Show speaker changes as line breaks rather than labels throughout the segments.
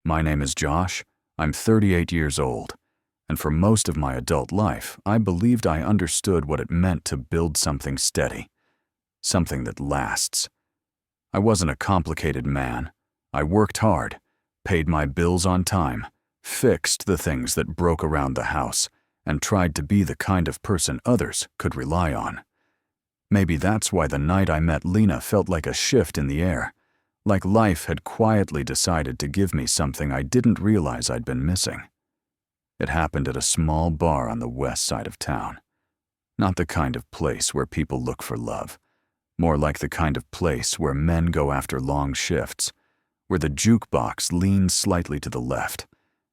My name is Josh. I'm 38 years old, and for most of my adult life, I believed I understood what it meant to build something steady, something that lasts. I wasn't a complicated man. I worked hard, paid my bills on time, fixed the things that broke around the house, and tried to be the kind of person others could rely on. Maybe that's why the night I met Lena felt like a shift in the air, like life had quietly decided to give me something I didn't realize I'd been missing. It happened at a small bar on the west side of town. Not the kind of place where people look for love, more like the kind of place where men go after long shifts, where the jukebox leans slightly to the left,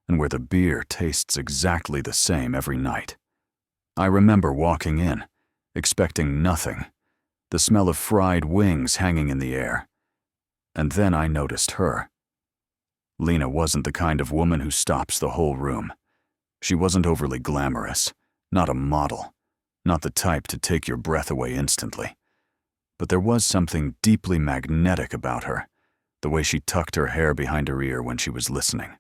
and where the beer tastes exactly the same every night. I remember walking in, expecting nothing, the smell of fried wings hanging in the air. And then I noticed her. Lena wasn't the kind of woman who stops the whole room. She wasn't overly glamorous, not a model, not the type to take your breath away instantly. But there was something deeply magnetic about her, the way she tucked her hair behind her ear when she was listening,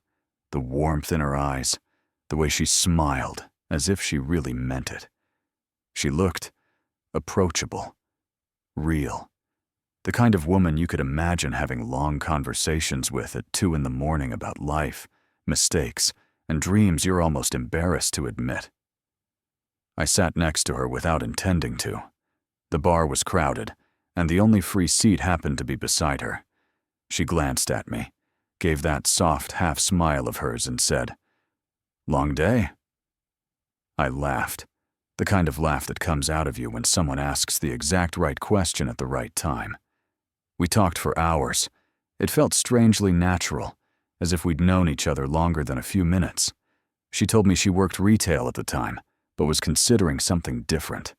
the warmth in her eyes, the way she smiled as if she really meant it. She looked approachable, real. The kind of woman you could imagine having long conversations with at 2 a.m. about life, mistakes, and dreams you're almost embarrassed to admit. I sat next to her without intending to. The bar was crowded, and the only free seat happened to be beside her. She glanced at me, gave that soft half-smile of hers, and said, "Long day?" I laughed, the kind of laugh that comes out of you when someone asks the exact right question at the right time. We talked for hours. It felt strangely natural, as if we'd known each other longer than a few minutes. She told me she worked retail at the time, but was considering something different.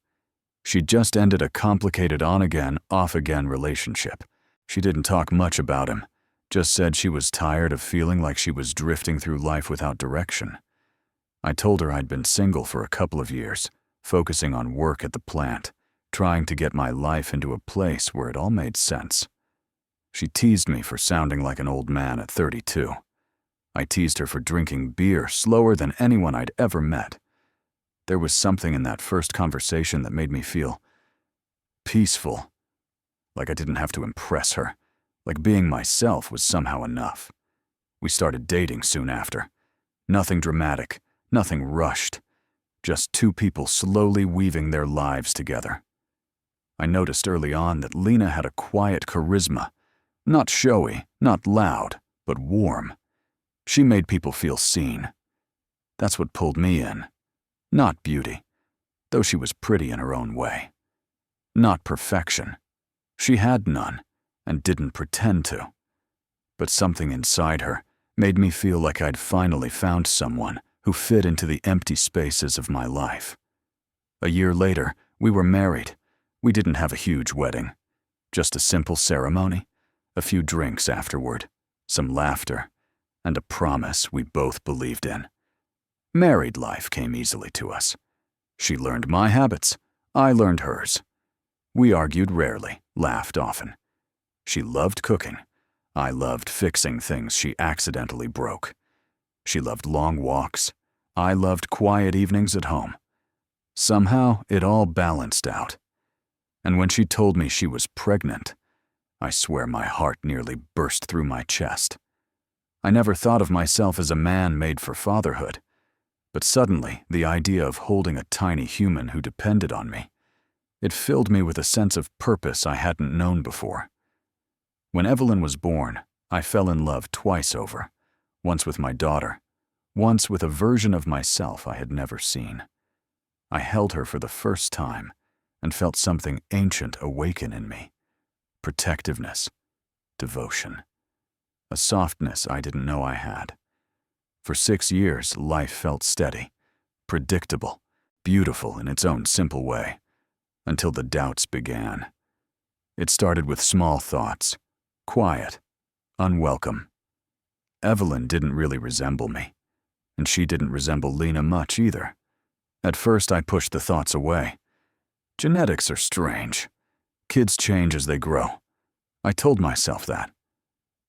She'd just ended a complicated on-again, off-again relationship. She didn't talk much about him, just said she was tired of feeling like she was drifting through life without direction. I told her I'd been single for a couple of years, focusing on work at the plant, trying to get my life into a place where it all made sense. She teased me for sounding like an old man at 32. I teased her for drinking beer slower than anyone I'd ever met. There was something in that first conversation that made me feel peaceful, like I didn't have to impress her, like being myself was somehow enough. We started dating soon after. Nothing dramatic, nothing rushed, just two people slowly weaving their lives together. I noticed early on that Lena had a quiet charisma, not showy, not loud, but warm. She made people feel seen. That's what pulled me in. Not beauty, though she was pretty in her own way. Not perfection. She had none, and didn't pretend to. But something inside her made me feel like I'd finally found someone who fit into the empty spaces of my life. A year later, we were married. We didn't have a huge wedding, just a simple ceremony, a few drinks afterward, some laughter, and a promise we both believed in. Married life came easily to us. She learned my habits, I learned hers. We argued rarely, laughed often. She loved cooking. I loved fixing things she accidentally broke. She loved long walks. I loved quiet evenings at home. Somehow, it all balanced out. And when she told me she was pregnant, I swear my heart nearly burst through my chest. I never thought of myself as a man made for fatherhood, but suddenly the idea of holding a tiny human who depended on me, it filled me with a sense of purpose I hadn't known before. When Evelyn was born, I fell in love twice over, once with my daughter, once with a version of myself I had never seen. I held her for the first time and felt something ancient awaken in me. Protectiveness, devotion, a softness I didn't know I had. For 6 years, life felt steady, predictable, beautiful in its own simple way, until the doubts began. It started with small thoughts, quiet, unwelcome. Evelyn didn't really resemble me, and she didn't resemble Lena much either. At first, I pushed the thoughts away. Genetics are strange. Kids change as they grow. I told myself that,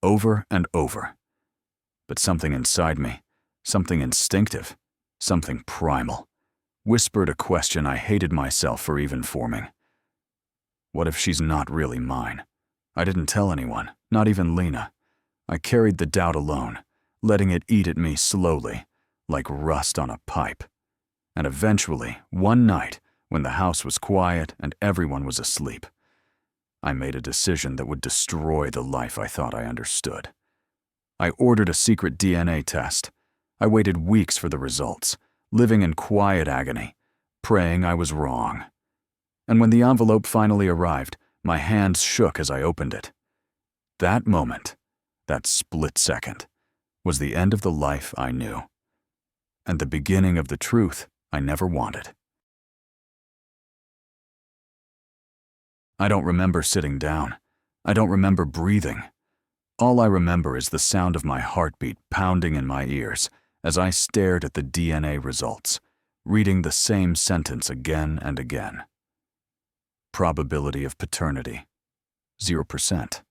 over and over. But something inside me, something instinctive, something primal, whispered a question I hated myself for even forming. What if she's not really mine? I didn't tell anyone, not even Lena. I carried the doubt alone, letting it eat at me slowly, like rust on a pipe. And eventually, one night, when the house was quiet and everyone was asleep, I made a decision that would destroy the life I thought I understood. I ordered a secret DNA test. I waited weeks for the results, living in quiet agony, praying I was wrong. And when the envelope finally arrived, my hands shook as I opened it. That moment, that split second, was the end of the life I knew, and the beginning of the truth I never wanted. I don't remember sitting down. I don't remember breathing. All I remember is the sound of my heartbeat pounding in my ears as I stared at the DNA results, reading the same sentence again and again. Probability of paternity, 0%.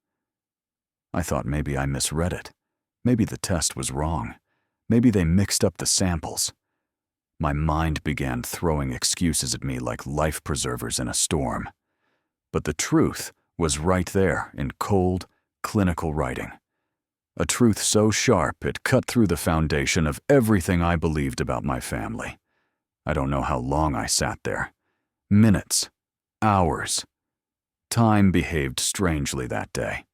I thought maybe I misread it. Maybe the test was wrong. Maybe they mixed up the samples. My mind began throwing excuses at me like life preservers in a storm. But the truth was right there in cold, clinical writing. A truth so sharp it cut through the foundation of everything I believed about my family. I don't know how long I sat there. Minutes. Hours. Time behaved strangely that day.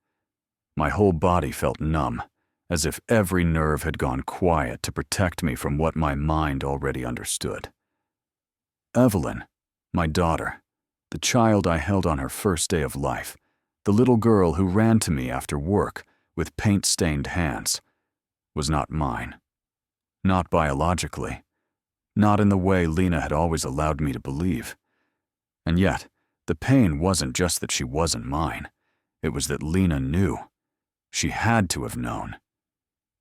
My whole body felt numb, as if every nerve had gone quiet to protect me from what my mind already understood. Evelyn, my daughter, the child I held on her first day of life, the little girl who ran to me after work with paint-stained hands, was not mine. Not biologically. Not in the way Lena had always allowed me to believe. And yet, the pain wasn't just that she wasn't mine. It was that Lena knew. She had to have known.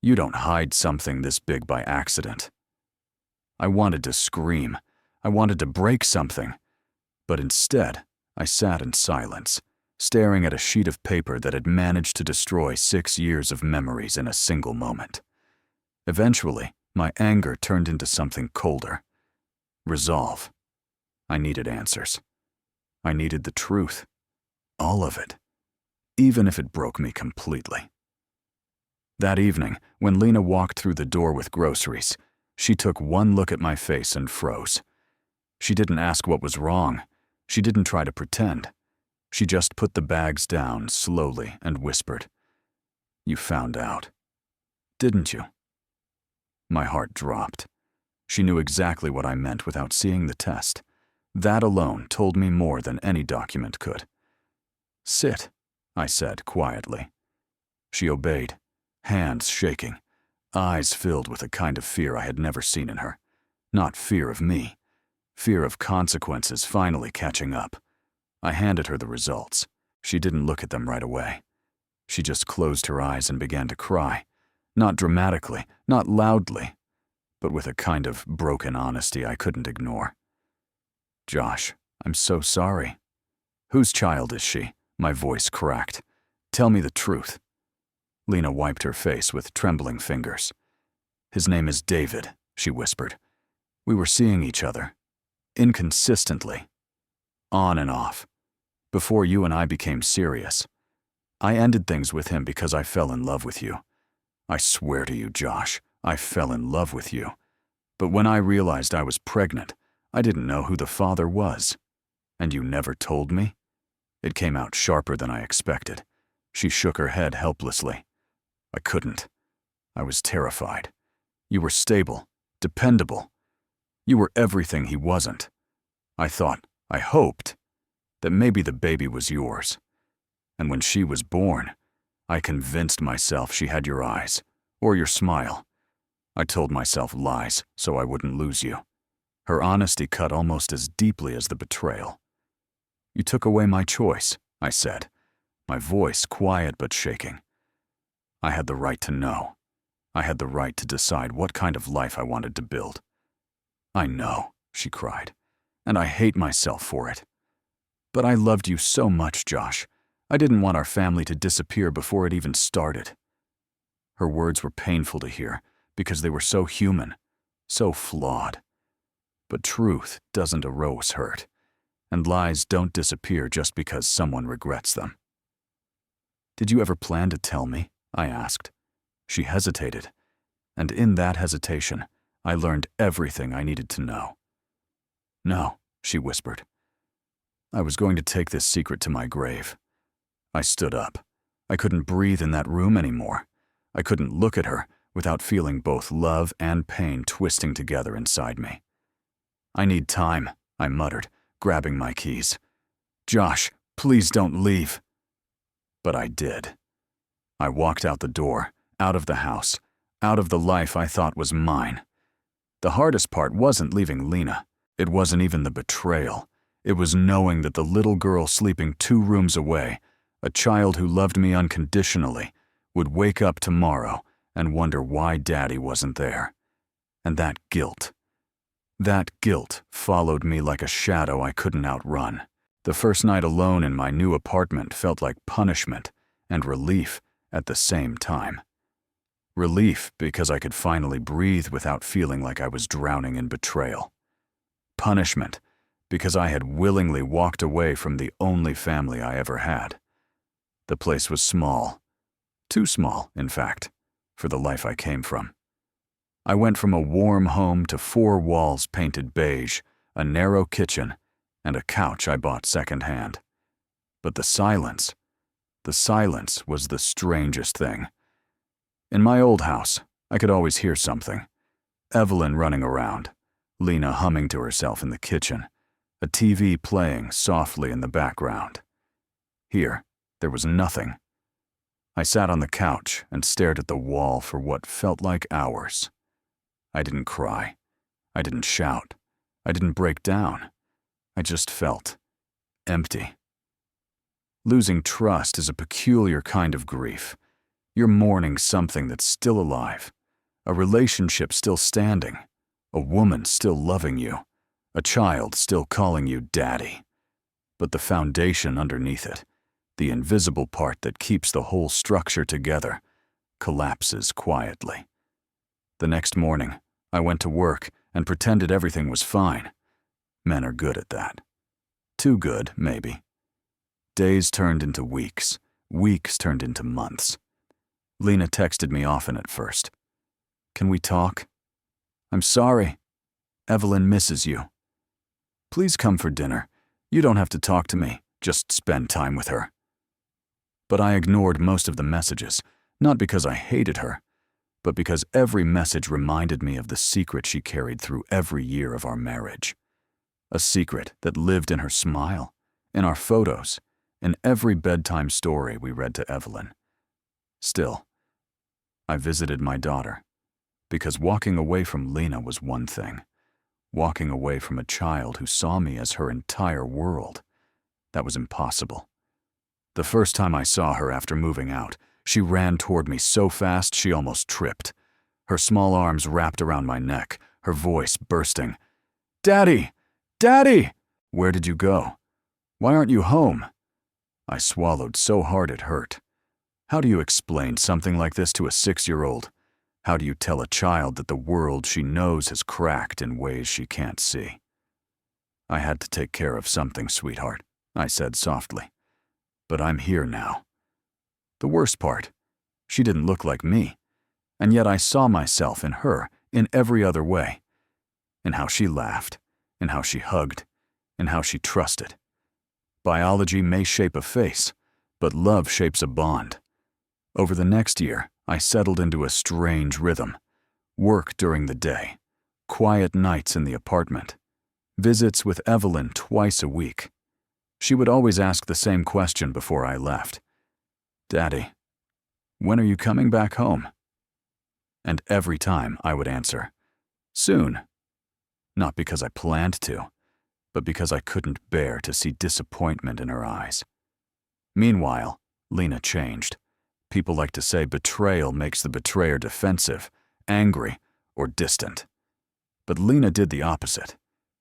You don't hide something this big by accident. I wanted to scream. I wanted to break something. But instead, I sat in silence, staring at a sheet of paper that had managed to destroy 6 years of memories in a single moment. Eventually, my anger turned into something colder. Resolve. I needed answers. I needed the truth. All of it. Even if it broke me completely. That evening, when Lena walked through the door with groceries, she took one look at my face and froze. She didn't ask what was wrong. She didn't try to pretend. She just put the bags down slowly and whispered, "You found out, didn't you?" My heart dropped. She knew exactly what I meant without seeing the test. That alone told me more than any document could. "Sit," I said quietly. She obeyed, hands shaking, eyes filled with a kind of fear I had never seen in her. Not fear of me, fear of consequences finally catching up. I handed her the results. She didn't look at them right away. She just closed her eyes and began to cry. Not dramatically, not loudly, but with a kind of broken honesty I couldn't ignore. "Josh, I'm so sorry." "Whose child is she?" My voice cracked. "Tell me the truth." Lena wiped her face with trembling fingers. "His name is David," she whispered. "We were seeing each other. Inconsistently. On and off. Before you and I became serious. I ended things with him because I fell in love with you. I swear to you, Josh, I fell in love with you. But when I realized I was pregnant, I didn't know who the father was. And you never told me?" It came out sharper than I expected. She shook her head helplessly. "I couldn't. I was terrified. You were stable, dependable. You were everything he wasn't. I thought, I hoped, that maybe the baby was yours. And when she was born, I convinced myself she had your eyes, or your smile. I told myself lies so I wouldn't lose you." Her honesty cut almost as deeply as the betrayal. "You took away my choice," I said, my voice quiet but shaking. "I had the right to know. I had the right to decide what kind of life I wanted to build." "I know," she cried, "and I hate myself for it. But I loved you so much, Josh. I didn't want our family to disappear before it even started." Her words were painful to hear because they were so human, so flawed. But truth doesn't erase hurt, and lies don't disappear just because someone regrets them. "Did you ever plan to tell me?" I asked. She hesitated, and in that hesitation, I learned everything I needed to know. "No," she whispered. "I was going to take this secret to my grave." I stood up. I couldn't breathe in that room anymore. I couldn't look at her without feeling both love and pain twisting together inside me. "I need time," I muttered, grabbing my keys. "Josh, please don't leave." But I did. I walked out the door, out of the house, out of the life I thought was mine. The hardest part wasn't leaving Lena. It wasn't even the betrayal. It was knowing that the little girl sleeping 2 rooms away, a child who loved me unconditionally, would wake up tomorrow and wonder why Daddy wasn't there. And that guilt followed me like a shadow I couldn't outrun. The first night alone in my new apartment felt like punishment and relief at the same time. Relief because I could finally breathe without feeling like I was drowning in betrayal. Punishment because I had willingly walked away from the only family I ever had. The place was small. Too small, in fact, for the life I came from. I went from a warm home to 4 walls painted beige, a narrow kitchen, and a couch I bought secondhand. But the silence was the strangest thing. In my old house, I could always hear something. Evelyn running around, Lena humming to herself in the kitchen, a TV playing softly in the background. Here, there was nothing. I sat on the couch and stared at the wall for what felt like hours. I didn't cry. I didn't shout. I didn't break down. I just felt empty. Losing trust is a peculiar kind of grief. You're mourning something that's still alive, a relationship still standing, a woman still loving you, a child still calling you daddy. But the foundation underneath it, the invisible part that keeps the whole structure together, collapses quietly. The next morning, I went to work and pretended everything was fine. Men are good at that. Too good, maybe. Days turned into weeks. Weeks turned into months. Lena texted me often at first. "Can we talk?" "I'm sorry. Evelyn misses you." "Please come for dinner. You don't have to talk to me. Just spend time with her." But I ignored most of the messages, not because I hated her, but because every message reminded me of the secret she carried through every year of our marriage. A secret that lived in her smile, in our photos, in every bedtime story we read to Evelyn. Still, I visited my daughter, because walking away from Lena was one thing. Walking away from a child who saw me as her entire world, that was impossible. The first time I saw her after moving out, she ran toward me so fast she almost tripped. Her small arms wrapped around my neck, her voice bursting. "Daddy! Daddy! Where did you go? Why aren't you home?" I swallowed so hard it hurt. How do you explain something like this to a 6-year-old? How do you tell a child that the world she knows has cracked in ways she can't see? "I had to take care of something, sweetheart," I said softly. "But I'm here now." The worst part, she didn't look like me, and yet I saw myself in her in every other way. In how she laughed, in how she hugged, in how she trusted. Biology may shape a face, but love shapes a bond. Over the next year, I settled into a strange rhythm. Work during the day, quiet nights in the apartment, visits with Evelyn twice a week. She would always ask the same question before I left. "Daddy, when are you coming back home?" And every time I would answer, "Soon." Not because I planned to, but because I couldn't bear to see disappointment in her eyes. Meanwhile, Lena changed. People like to say betrayal makes the betrayer defensive, angry, or distant. But Lena did the opposite.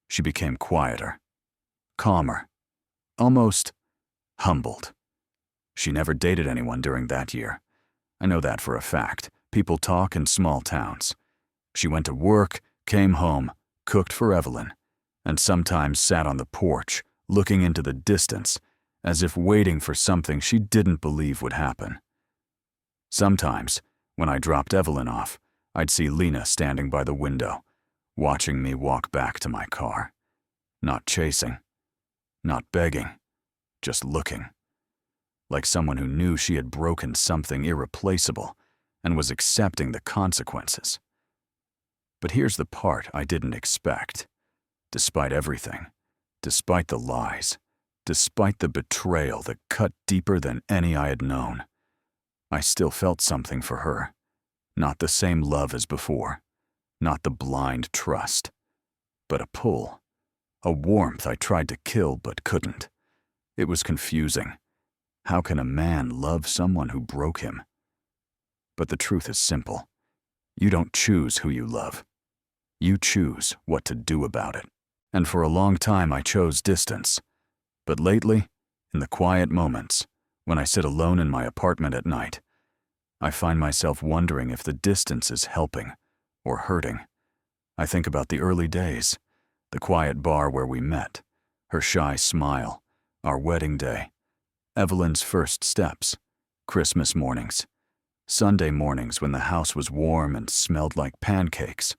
She became quieter, calmer, almost humbled. She never dated anyone during that year. I know that for a fact, people talk in small towns. She went to work, came home, cooked for Evelyn, and sometimes sat on the porch, looking into the distance, as if waiting for something she didn't believe would happen. Sometimes, when I dropped Evelyn off, I'd see Lena standing by the window, watching me walk back to my car. Not chasing, not begging, just looking. Like someone who knew she had broken something irreplaceable and was accepting the consequences. But here's the part I didn't expect. Despite everything, despite the lies, despite the betrayal that cut deeper than any I had known, I still felt something for her. Not the same love as before, not the blind trust, but a pull, a warmth I tried to kill but couldn't. It was confusing. How can a man love someone who broke him? But the truth is simple. You don't choose who you love. You choose what to do about it. And for a long time I chose distance. But lately, in the quiet moments, when I sit alone in my apartment at night, I find myself wondering if the distance is helping or hurting. I think about the early days, the quiet bar where we met, her shy smile, our wedding day, Evelyn's first steps, Christmas mornings, Sunday mornings when the house was warm and smelled like pancakes.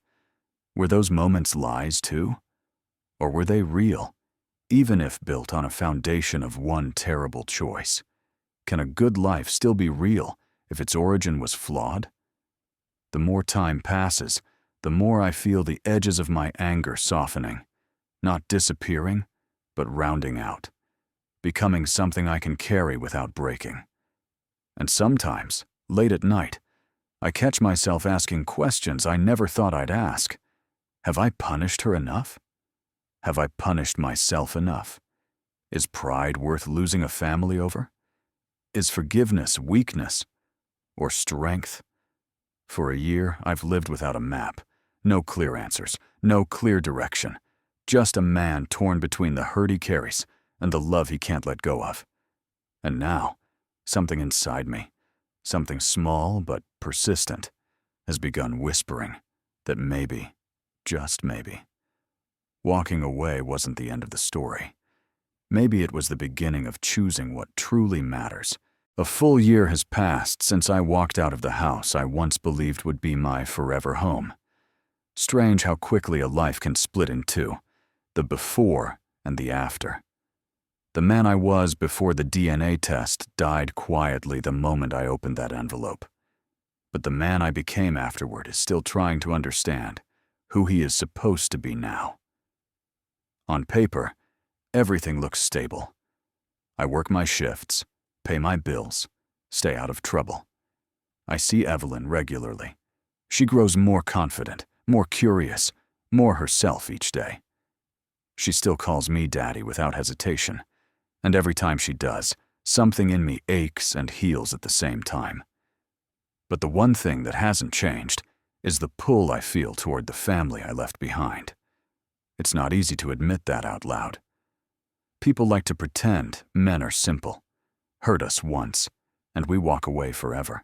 Were those moments lies too? Or were they real, even if built on a foundation of one terrible choice? Can a good life still be real if its origin was flawed? The more time passes, the more I feel the edges of my anger softening, not disappearing, but rounding out, becoming something I can carry without breaking. And sometimes, late at night, I catch myself asking questions I never thought I'd ask. Have I punished her enough? Have I punished myself enough? Is pride worth losing a family over? Is forgiveness weakness or strength? For a year, I've lived without a map. No clear answers, no clear direction. Just a man torn between the hurt he carries and the love he can't let go of. And now, something inside me, something small but persistent, has begun whispering that maybe, just maybe, walking away wasn't the end of the story. Maybe it was the beginning of choosing what truly matters. A full year has passed since I walked out of the house I once believed would be my forever home. Strange how quickly a life can split in two, the before and the after. The man I was before the DNA test died quietly the moment I opened that envelope. But the man I became afterward is still trying to understand who he is supposed to be now. On paper, everything looks stable. I work my shifts, pay my bills, stay out of trouble. I see Evelyn regularly. She grows more confident, more curious, more herself each day. She still calls me daddy without hesitation, and every time she does, something in me aches and heals at the same time. But the one thing that hasn't changed is the pull I feel toward the family I left behind. It's not easy to admit that out loud. People like to pretend men are simple, hurt us once, and we walk away forever.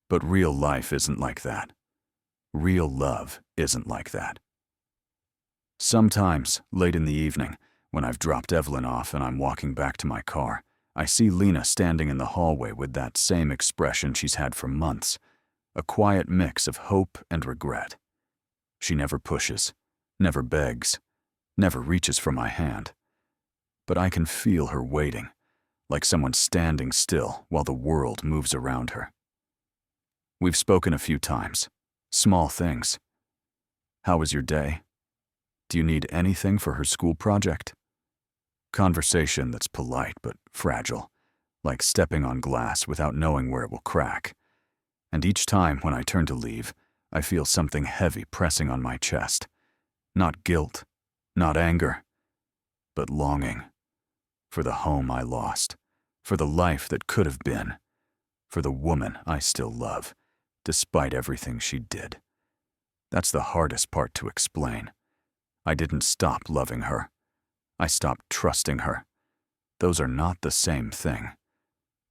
But real life isn't like that. Real love isn't like that. Sometimes, late in the evening, when I've dropped Evelyn off and I'm walking back to my car, I see Lena standing in the hallway with that same expression she's had for months, a quiet mix of hope and regret. She never pushes, never begs, never reaches for my hand. But I can feel her waiting, like someone standing still while the world moves around her. We've spoken a few times, small things. How was your day? Do you need anything for her school project? Conversation that's polite but fragile, like stepping on glass without knowing where it will crack. And each time when I turn to leave, I feel something heavy pressing on my chest. Not guilt, not anger, but longing. For the home I lost, for the life that could have been, for the woman I still love, despite everything she did. That's the hardest part to explain. I didn't stop loving her. I stopped trusting her. Those are not the same thing.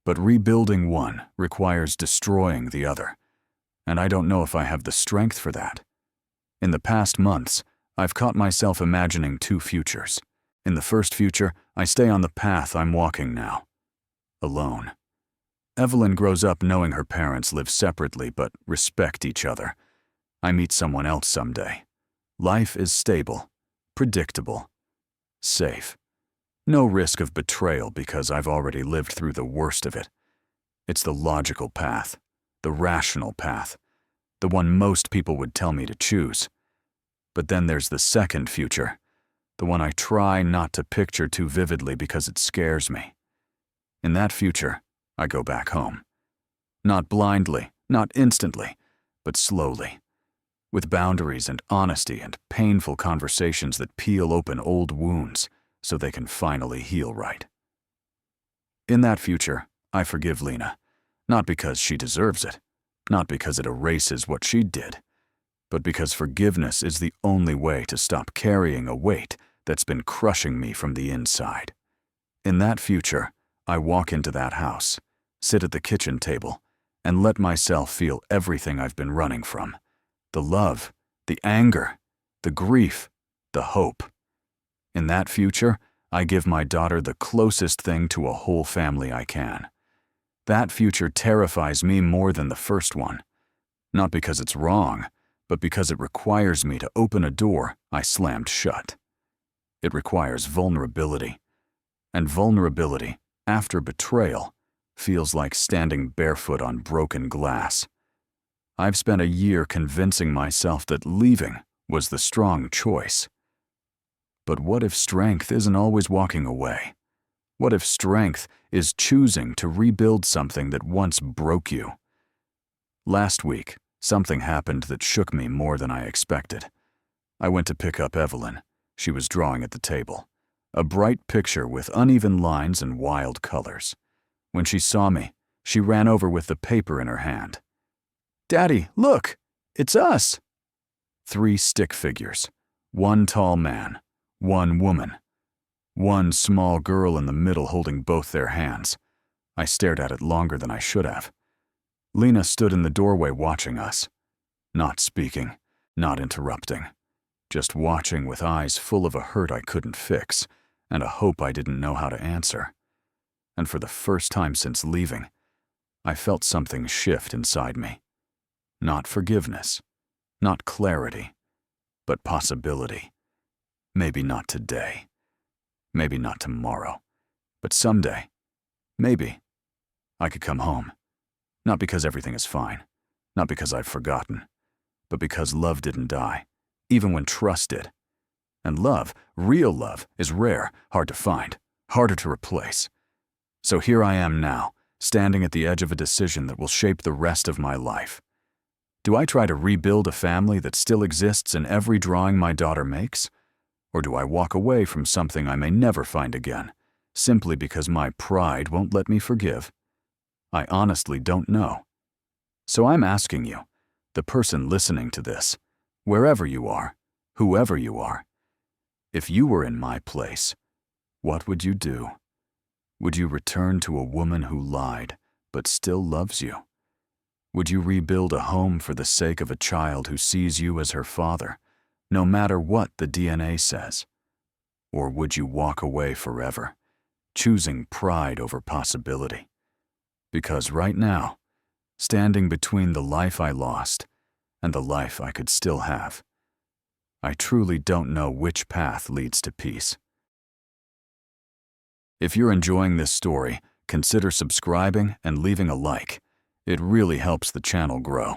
But rebuilding one requires destroying the other, and I don't know if I have the strength for that. In the past months, I've caught myself imagining two futures. In the first future, I stay on the path I'm walking now, alone. Evelyn grows up knowing her parents live separately but respect each other. I meet someone else someday. Life is stable, predictable, safe. No risk of betrayal because I've already lived through the worst of it. It's the logical path, the rational path, the one most people would tell me to choose. But then there's the second future, the one I try not to picture too vividly because it scares me. In that future, I go back home. Not blindly, not instantly, but slowly, with boundaries and honesty and painful conversations that peel open old wounds so they can finally heal right. In that future, I forgive Lena, not because she deserves it, not because it erases what she did, but because forgiveness is the only way to stop carrying a weight that's been crushing me from the inside. In that future, I walk into that house, sit at the kitchen table, and let myself feel everything I've been running from. The love, the anger, the grief, the hope. In that future, I give my daughter the closest thing to a whole family I can. That future terrifies me more than the first one. Not because it's wrong, but because it requires me to open a door I slammed shut. It requires vulnerability. And vulnerability, after betrayal, feels like standing barefoot on broken glass. I've spent a year convincing myself that leaving was the strong choice. But what if strength isn't always walking away? What if strength is choosing to rebuild something that once broke you? Last week, something happened that shook me more than I expected. I went to pick up Evelyn. She was drawing at the table. A bright picture with uneven lines and wild colors. When she saw me, she ran over with the paper in her hand. "Daddy, look! It's us!" 3 stick figures. 1 tall man, 1 woman. 1 small girl in the middle holding both their hands. I stared at it longer than I should have. Lena stood in the doorway watching us. Not speaking, not interrupting. Just watching with eyes full of a hurt I couldn't fix, and a hope I didn't know how to answer. And for the first time since leaving, I felt something shift inside me. Not forgiveness, not clarity, but possibility. Maybe not today. Maybe not tomorrow. But someday, maybe, I could come home. Not because everything is fine, not because I've forgotten, but because love didn't die, even when trust did. And love, real love, is rare, hard to find, harder to replace. So here I am now, standing at the edge of a decision that will shape the rest of my life. Do I try to rebuild a family that still exists in every drawing my daughter makes? Or do I walk away from something I may never find again, simply because my pride won't let me forgive? I honestly don't know. So I'm asking you, the person listening to this, wherever you are, whoever you are, if you were in my place, what would you do? Would you return to a woman who lied but still loves you? Would you rebuild a home for the sake of a child who sees you as her father, no matter what the DNA says? Or would you walk away forever, choosing pride over possibility? Because right now, standing between the life I lost and the life I could still have, I truly don't know which path leads to peace. If you're enjoying this story, consider subscribing and leaving a like. It really helps the channel grow.